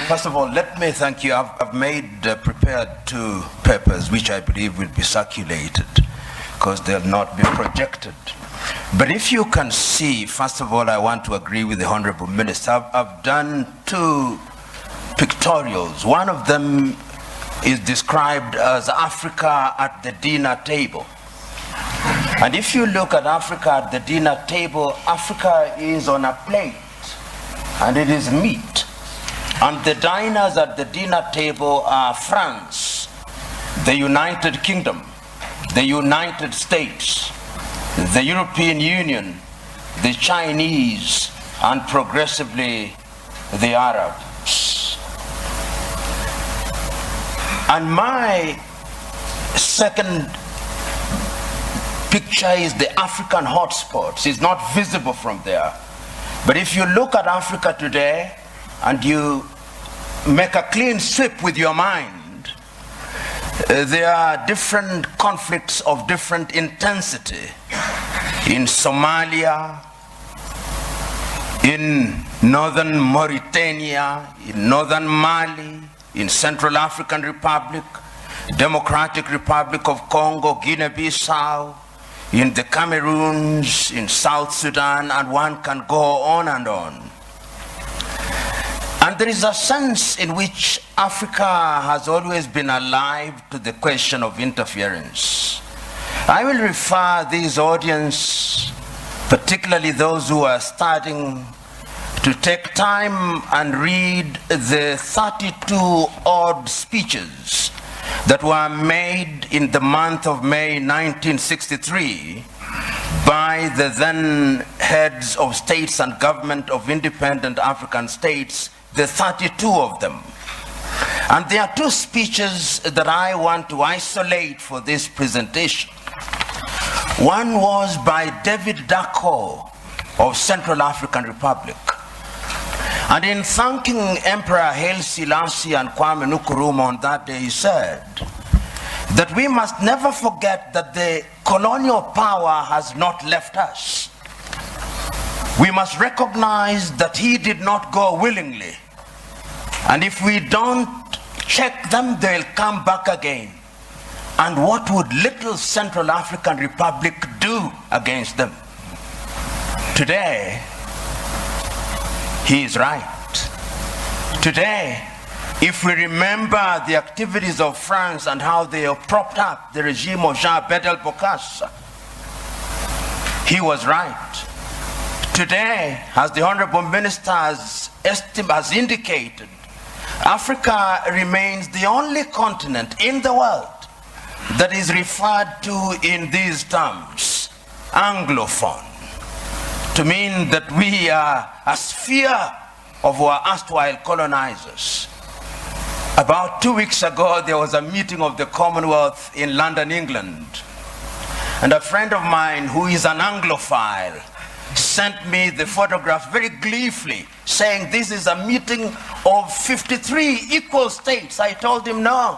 First of all, let me thank you. I've prepared 2 papers which I believe will be circulated because they'll not be projected. But if you can see, first of all, I want to agree with the Honorable Minister. I've done 2 pictorials. One of them is described as Africa at the dinner table. And if you look at Africa at the dinner table, Africa is on a plate and it is meat. And the diners at the dinner table are France, the United Kingdom, the United States, the European Union, the Chinese, and progressively the Arabs. And my second picture is the African hotspots. It's not visible from there. But if you look at Africa today, and you make a clean sweep with your mind, there are different conflicts of different intensity in Somalia, in northern Mauritania, in northern Mali, in Central African Republic, Democratic Republic of Congo, Guinea-Bissau, in the Cameroons, in South Sudan, and one can go on and on. And there is a sense in which Africa has always been alive to the question of interference. I will refer this audience, particularly those who are starting, to take time and read the 32 odd speeches that were made in the month of May 1963 by the then heads of states and government of independent African states, the 32 of them. And there are 2 speeches that I want to isolate for this presentation. One was by David Dacko of Central African Republic. And in thanking Emperor Haile Selassie and Kwame Nkrumah on that day, he said that we must never forget that the colonial power has not left us. We must recognize that he did not go willingly. And if we don't check them, they'll come back again. And what would little Central African Republic do against them? Today, he is right. Today, if we remember the activities of France and how they have propped up the regime of Jean Bedel Bokassa, he was right. Today, as the Honorable Minister has indicated, Africa remains the only continent in the world that is referred to in these terms, Anglophone, to mean that we are a sphere of our erstwhile colonizers. About 2 weeks ago, there was a meeting of the Commonwealth in London, England, and a friend of mine who is an Anglophile sent me the photograph very gleefully, saying this is a meeting of 53 equal states. I told him, no.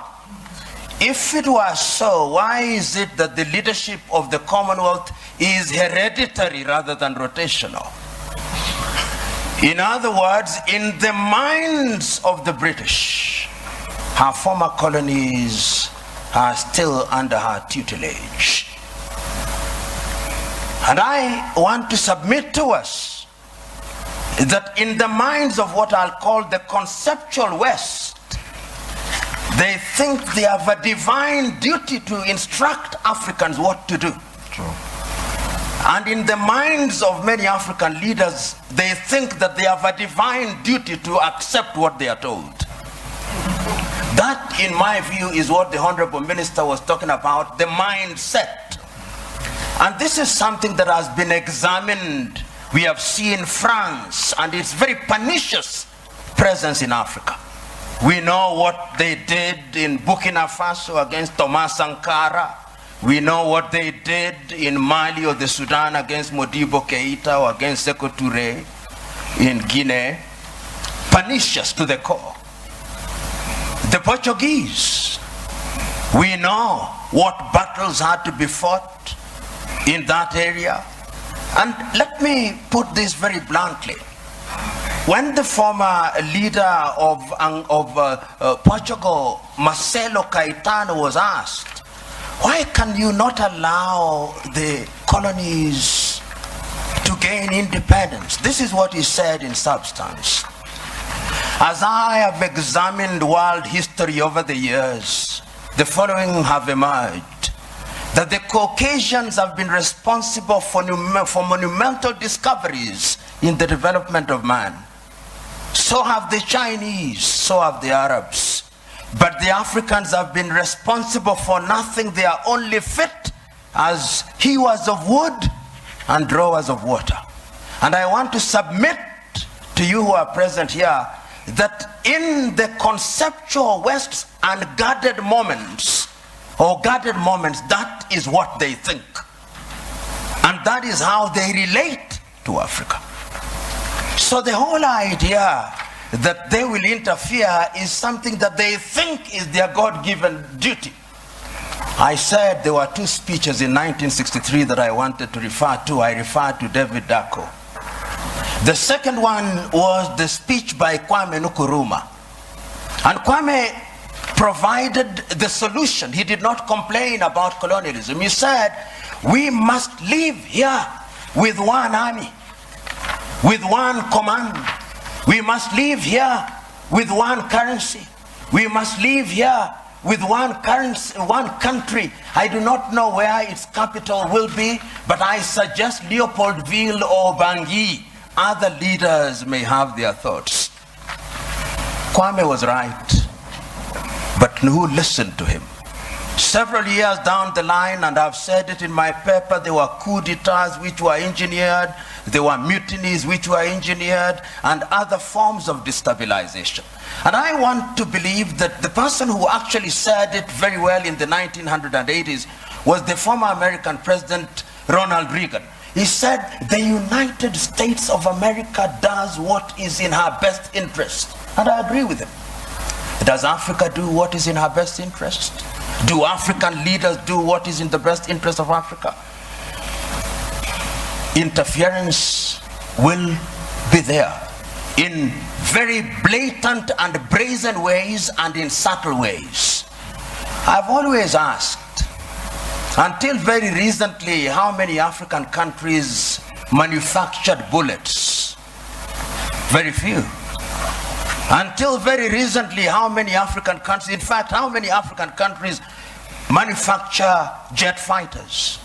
If it was so, why is it that the leadership of the Commonwealth is hereditary rather than rotational? In other words, in the minds of the British, her former colonies are still under her tutelage. And I want to submit to us that in the minds of what I'll call the conceptual West, they think they have a divine duty to instruct Africans what to do. True. And in the minds of many African leaders, they think that they have a divine duty to accept what they are told. That, in my view, is what the Honorable Minister was talking about, the mindset. And this is something that has been examined. We have seen France and its very pernicious presence in Africa. We know what they did in Burkina Faso against Thomas Sankara. We know what they did in Mali or the Sudan against Modibo Keita or against Sekou Touré in Guinea. Pernicious to the core. The Portuguese, we know what battles had to be fought in that area. And let me put this very bluntly. When the former leader of Portugal, Marcelo Caetano, was asked, why can you not allow the colonies to gain independence? This is what he said in substance. As I have examined world history over the years, the following have emerged: that the Caucasians have been responsible for monumental discoveries in the development of man. So have the Chinese, so have the Arabs. But the Africans have been responsible for nothing. They are only fit as hewers of wood and drawers of water. And I want to submit to you who are present here that in the conceptual West's unguarded moments, that is what they think. And that is how they relate to Africa. So the whole idea that they will interfere is something that they think is their God-given duty. I said there were two speeches in 1963 that I wanted to refer to. I referred to David Dacko. The second one was the speech by Kwame Nkrumah. And Kwame provided the solution. He did not complain about colonialism. He said, we must live here with one army, with one command. We must live here with one currency. We must live here with one currency, one country. I do not know where its capital will be, but I suggest Leopoldville or Bangui. Other leaders may have their thoughts. Kwame was right, but who listened to him? Several years down the line, and I've said it in my paper, there were coup d'etats which were engineered, there were mutinies which were engineered, and other forms of destabilization. And I want to believe that the person who actually said it very well in the 1980s was the former American President Ronald Reagan. He said, the United States of America does what is in her best interest. And I agree with him. Does Africa do what is in her best interest? Do African leaders do what is in the best interest of Africa? Interference will be there in very blatant and brazen ways and in subtle ways. I've always asked, until very recently, how many African countries manufactured bullets? Very few. Until very recently, how many African countries, in fact, how many African countries manufacture jet fighters?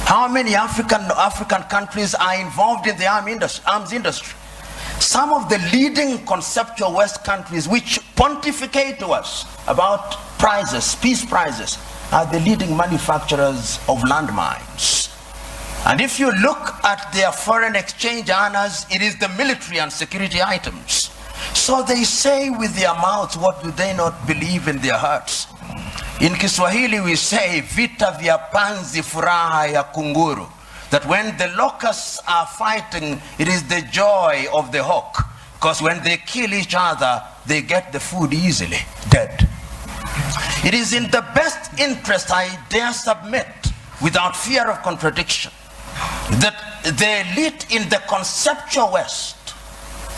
How many African countries are involved in the arms industry? Some of the leading conceptual West countries which pontificate to us about prizes, peace prizes, are the leading manufacturers of landmines. And if you look at their foreign exchange earners, it is the military and security items. So they say with their mouths, what do they not believe in their hearts? In Kiswahili we say, vita vya panzi furaha ya kunguru. That when the locusts are fighting, it is the joy of the hawk. Because when they kill each other, they get the food easily, dead. It is in the best interest, I dare submit, without fear of contradiction, that the elite in the conceptual West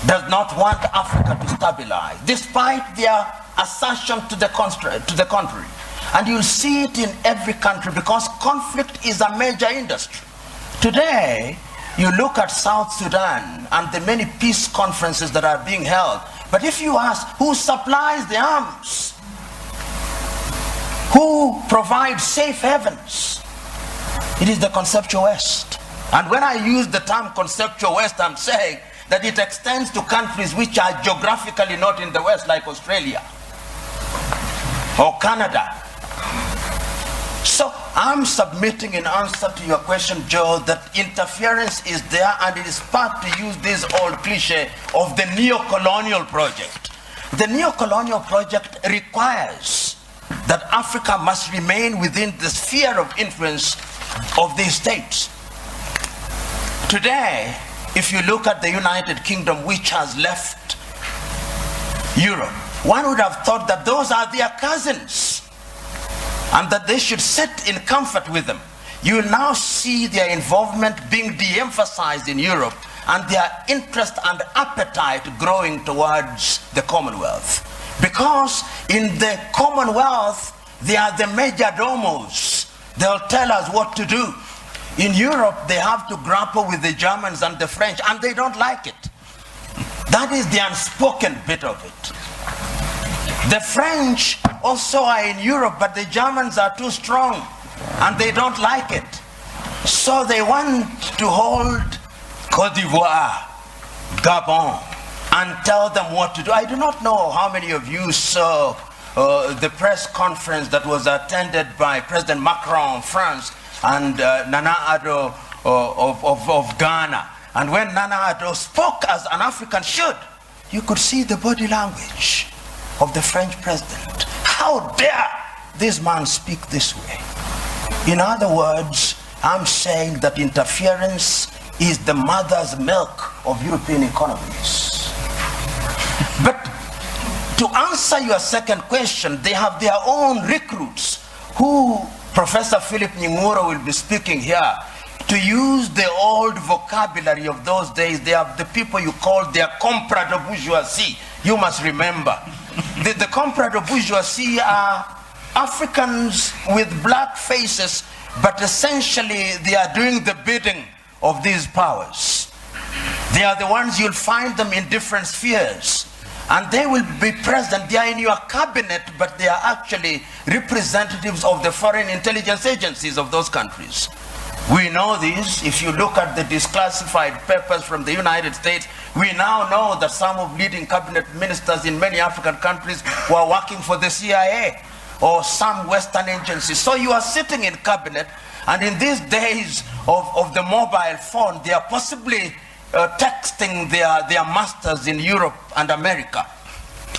does not want Africa to stabilize, despite their assertion to the contrary. And you'll see it in every country because conflict is a major industry. Today, you look at South Sudan and the many peace conferences that are being held, but if you ask who supplies the arms, who provides safe havens, it is the conceptual West. And when I use the term conceptual West, I'm saying that it extends to countries which are geographically not in the West, like Australia or Canada. So I'm submitting in answer to your question, Joe, that interference is there, and it is part, to use this old cliche, of the neo-colonial project. The neo-colonial project requires that Africa must remain within the sphere of influence of these states. Today, if you look at the United Kingdom, which has left Europe, one would have thought that those are their cousins and that they should sit in comfort with them. You now see their involvement being de-emphasized in Europe, and their interest and appetite growing towards the Commonwealth. Because in the Commonwealth, they are the major domos. They'll tell us what to do. In Europe, they have to grapple with the Germans and the French, and they don't like it. That is the unspoken bit of it. The French also are in Europe, but the Germans are too strong, and they don't like it. So they want to hold Côte d'Ivoire, Gabon, and tell them what to do. I do not know how many of you saw the press conference that was attended by President Macron of France and Nana Addo of Ghana. And when Nana Addo spoke as an African should, you could see the body language of the French president. How dare this man speak this way? In other words, I'm saying that interference is the mother's milk of European economies. But to answer your second question, they have their own recruits who Professor Philip Nying'oro will be speaking here. To use the old vocabulary of those days, they have the people you call their comprador bourgeoisie. You must remember. The comprador bourgeoisie are Africans with black faces, but essentially they are doing the bidding of these powers. They are the ones you'll find them in different spheres. And they will be present. They are in your cabinet, but they are actually representatives of the foreign intelligence agencies of those countries. We know this. If you look at the declassified papers from the United States, we now know that some of leading cabinet ministers in many African countries were working for the CIA or some Western agencies. So you are sitting in cabinet, and in these days of the mobile phone, they are possibly texting their masters in Europe and America.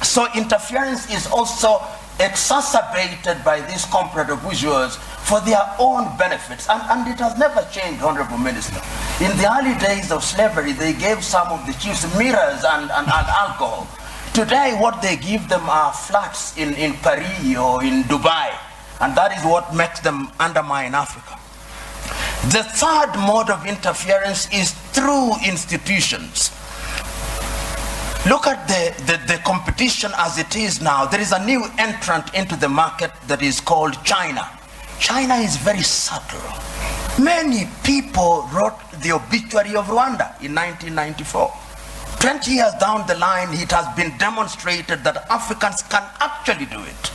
So interference is also exacerbated by these comprador bourgeois for their own benefits, and it has never changed, Honorable Minister. In the early days of slavery, they gave some of the chiefs mirrors and alcohol. Today, what they give them are flats in Paris or in Dubai, and that is what makes them undermine Africa. The third mode of interference is through institutions. Look at the competition as it is now. There is a new entrant into the market that is called China. China is very subtle. Many people wrote the obituary of Rwanda in 1994. 20 years down the line, it has been demonstrated that Africans can actually do it.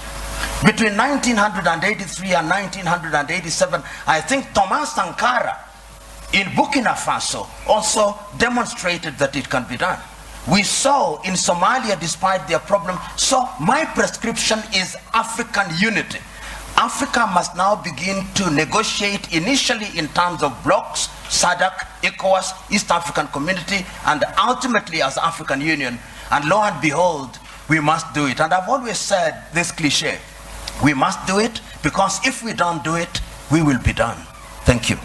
Between 1983 and 1987, I think Thomas Sankara in Burkina Faso also demonstrated that it can be done. We saw in Somalia, despite their problem. So my prescription is African unity. Africa must now begin to negotiate initially in terms of blocks, SADC, ECOWAS, East African Community, and ultimately as African Union. And lo and behold, we must do it. And I've always said this cliche: we must do it, because if we don't do it, we will be done. Thank you.